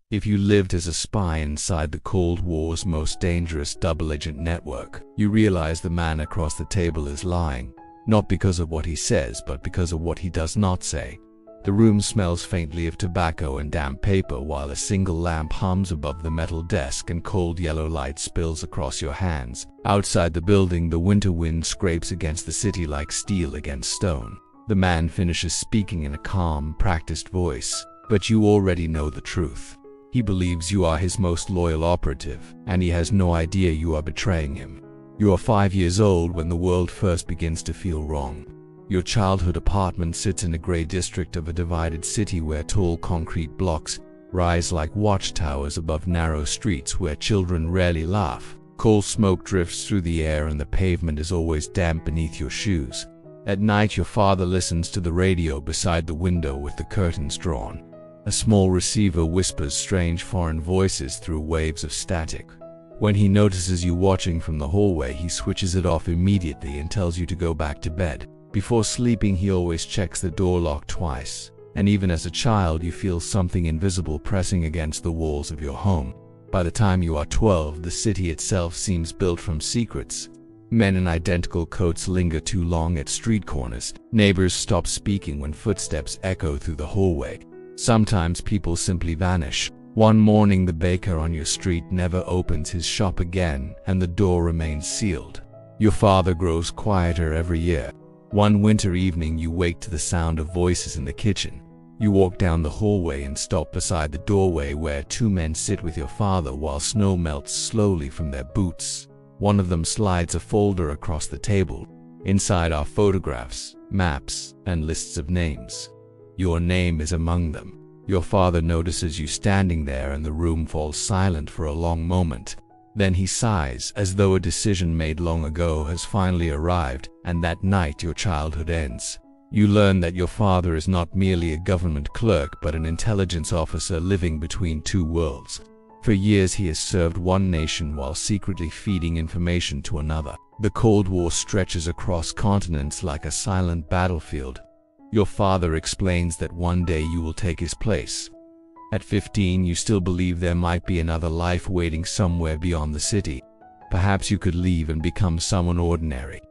If you lived as a spy inside the Cold War's most dangerous double-agent network, you realize the man across the table is lying, not because of what he says, but because of what he does not say. The room smells faintly of tobacco and damp paper while a single lamp hums above the metal desk and cold yellow light spills across your hands. Outside the building, the winter wind scrapes against the city like steel against stone. The man finishes speaking in a calm, practiced voice, but you already know the truth. He believes you are his most loyal operative, and he has no idea you are betraying him. You are 5 years old when the world first begins to feel wrong. Your childhood apartment sits in a gray district of a divided city where tall concrete blocks rise like watchtowers above narrow streets where children rarely laugh. Coal smoke drifts through the air and the pavement is always damp beneath your shoes. At night, your father listens to the radio beside the window with the curtains drawn. A small receiver whispers strange foreign voices through waves of static. When he notices you watching from the hallway, he switches it off immediately and tells you to go back to bed. Before sleeping, he always checks the door lock twice, and even as a child you feel something invisible pressing against the walls of your home. By the time you are 12, the city itself seems built from secrets. Men in identical coats linger too long at street corners. Neighbors stop speaking when footsteps echo through the hallway. Sometimes people simply vanish. One morning, the baker on your street never opens his shop again, and the door remains sealed. Your father grows quieter every year. One winter evening, you wake to the sound of voices in the kitchen. You walk down the hallway and stop beside the doorway where two men sit with your father while snow melts slowly from their boots. One of them slides a folder across the table. Inside are photographs, maps, and lists of names. Your name is among them. Your father notices you standing there and the room falls silent for a long moment. Then he sighs, as though a decision made long ago has finally arrived, and that night your childhood ends. You learn that your father is not merely a government clerk but an intelligence officer living between two worlds. For years he has served one nation while secretly feeding information to another. The Cold War stretches across continents like a silent battlefield. Your father explains that one day you will take his place. At 15, you still believe there might be another life waiting somewhere beyond the city. Perhaps you could leave and become someone ordinary.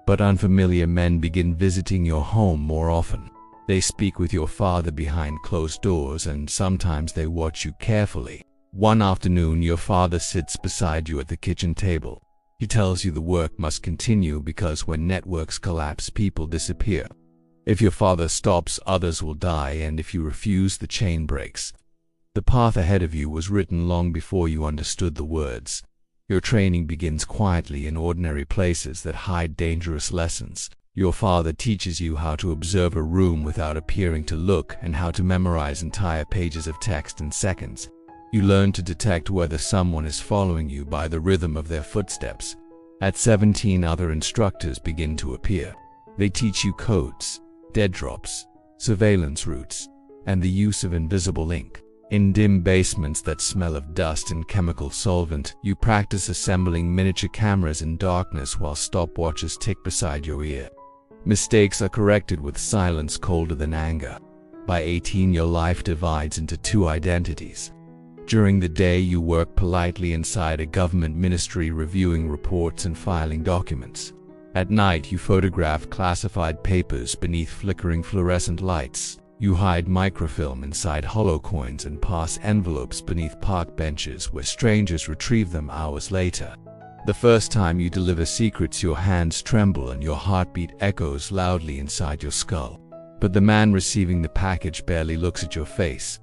But unfamiliar men begin visiting your home more often. They speak with your father behind closed doors, and sometimes they watch you carefully. One afternoon, your father sits beside you at the kitchen table. He tells you the work must continue because when networks collapse, people disappear. If your father stops, others will die, and if you refuse, the chain breaks. The path ahead of you was written long before you understood the words. Your training begins quietly in ordinary places that hide dangerous lessons. Your father teaches you how to observe a room without appearing to look and how to memorize entire pages of text in seconds. You learn to detect whether someone is following you by the rhythm of their footsteps. At 17, other instructors begin to appear. They teach you codes, dead drops, surveillance routes, and the use of invisible ink. In dim basements that smell of dust and chemical solvent, you practice assembling miniature cameras in darkness while stopwatches tick beside your ear. Mistakes are corrected with silence colder than anger. By 18, your life divides into two identities. During the day, you work politely inside a government ministry reviewing reports and filing documents. At night, you photograph classified papers beneath flickering fluorescent lights. You hide microfilm inside hollow coins and pass envelopes beneath park benches where strangers retrieve them hours later. The first time you deliver secrets, your hands tremble and your heartbeat echoes loudly inside your skull. But the man receiving the package barely looks at your face.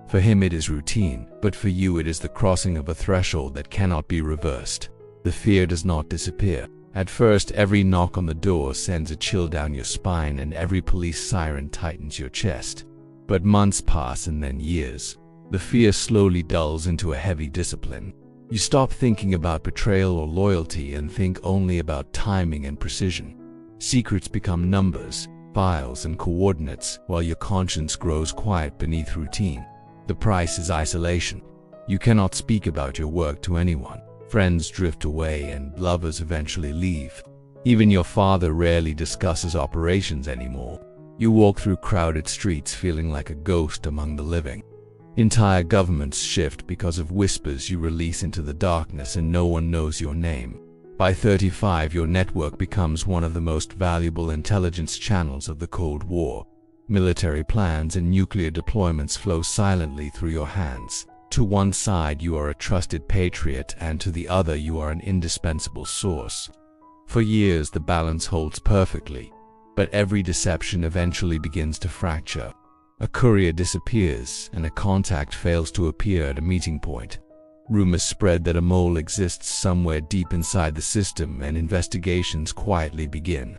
For him it is routine, but for you it is the crossing of a threshold that cannot be reversed. The fear does not disappear. At first, every knock on the door sends a chill down your spine and every police siren tightens your chest. But months pass and then years. The fear slowly dulls into a heavy discipline. You stop thinking about betrayal or loyalty and think only about timing and precision. Secrets become numbers, files, and coordinates, while your conscience grows quiet beneath routine. The price is isolation. You cannot speak about your work to anyone. Friends drift away and lovers eventually leave. Even your father rarely discusses operations anymore. You walk through crowded streets feeling like a ghost among the living. Entire governments shift because of whispers you release into the darkness and no one knows your name. By 35, your network becomes one of the most valuable intelligence channels of the Cold War. Military plans and nuclear deployments flow silently through your hands. To one side, you are a trusted patriot, and to the other, you are an indispensable source. For years, the balance holds perfectly, but every deception eventually begins to fracture. A courier disappears, and a contact fails to appear at a meeting point. Rumors spread that a mole exists somewhere deep inside the system, and investigations quietly begin.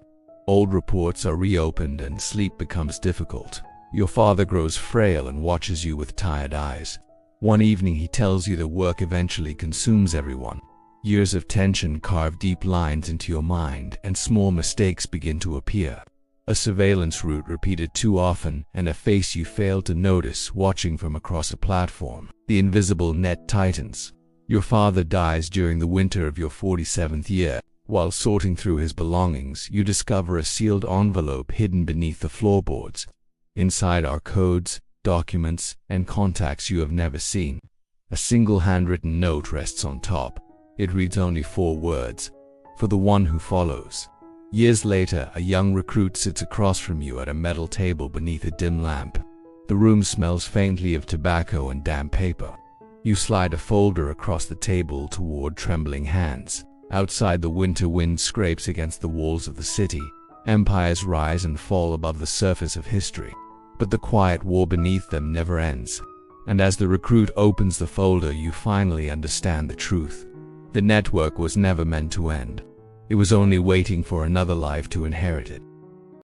Old reports are reopened, and sleep becomes difficult. Your father grows frail and watches you with tired eyes. One evening, he tells you that work eventually consumes everyone. Years of tension carve deep lines into your mind, and small mistakes begin to appear. A surveillance route repeated too often, and a face you failed to notice watching from across a platform. The invisible net tightens. Your father dies during the winter of your 47th year. While sorting through his belongings, you discover a sealed envelope hidden beneath the floorboards. Inside are codes, documents, and contacts you have never seen. A single handwritten note rests on top. It reads only 4 words: "For the one who follows." Years later, a young recruit sits across from you at a metal table beneath a dim lamp. The room smells faintly of tobacco and damp paper. You slide a folder across the table toward trembling hands. Outside, the winter wind scrapes against the walls of the city. Empires rise and fall above the surface of history, but the quiet war beneath them never ends. And as the recruit opens the folder, you finally understand the truth. The network was never meant to end. It was only waiting for another life to inherit it.